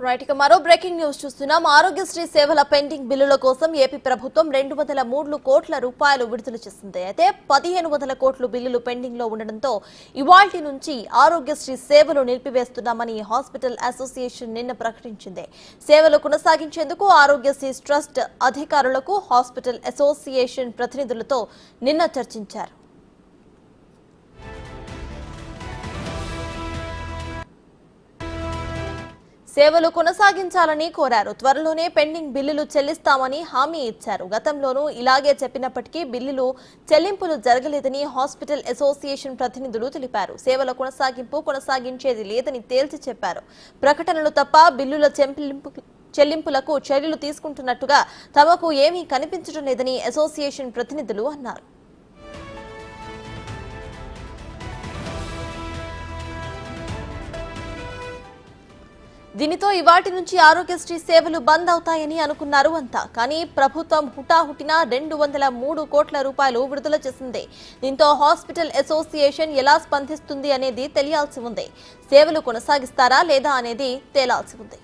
Right ఇక మరో breaking news చూస్తున్నాం. ఆరోగ్యశ్రీ సేవల పెండింగ్ బిల్లుల కోసం ఏపీ ప్రభుత్వం 203 కోట్ల రూపాయలు విడుదల చేసింది. అయితే 1500 కోట్ల బిల్లులు పెండింగ్ లో ఉండడంతో ఇవాల్టి నుంచి ఆరోగ్యశ్రీ సేవలు నిలిపివేస్తున్నామని హాస్పిటల్ అసోసియేషన్ నిన్న ప్రకటించింది. సేవలు కొనసాగించేందుకు ఆరోగ్యశ్రీ ట్రస్ట్ అధికారులకు హాస్పిటల్ అసోసియేషన్ ప్రతినిధులతో నిన్న చర్చించారు. సేవలు కొనసాగించాలని కోరారు. త్వరలోనే పెండింగ్ బిల్లులు చెల్లిస్తామని హామీ ఇచ్చారు. గతంలోనూ ఇలాగే చెప్పినప్పటికీ బిల్లులు చెల్లింపులు జరగలేదని హాస్పిటల్ అసోసియేషన్ ప్రతినిధులు తెలిపారు. సేవల కొనసాగించేది లేదని తేల్చి చెప్పారు. ప్రకటనలు తప్ప బిల్లుల చెల్లింపులకు చర్యలు తీసుకుంటున్నట్టుగా తమకు ఏమీ కనిపించడం లేదని అసోసియేషన్ ప్రతినిధులు అన్నారు. దీనితో ఇవాటి నుంచి ఆరోగ్యశ్రీ సేవలు బంద్ అవుతాయని అనుకున్నారు అంతా. కానీ ప్రభుత్వం హుటాహుటిన 203 కోట్ల రూపాయలు విడుదల చేసింది. దీంతో హాస్పిటల్ అసోసియేషన్ ఎలా స్పందిస్తుంది అనేది తెలియాల్సి ఉంది. సేవలు కొనసాగిస్తారా లేదా అనేది తేలాల్సి ఉంది.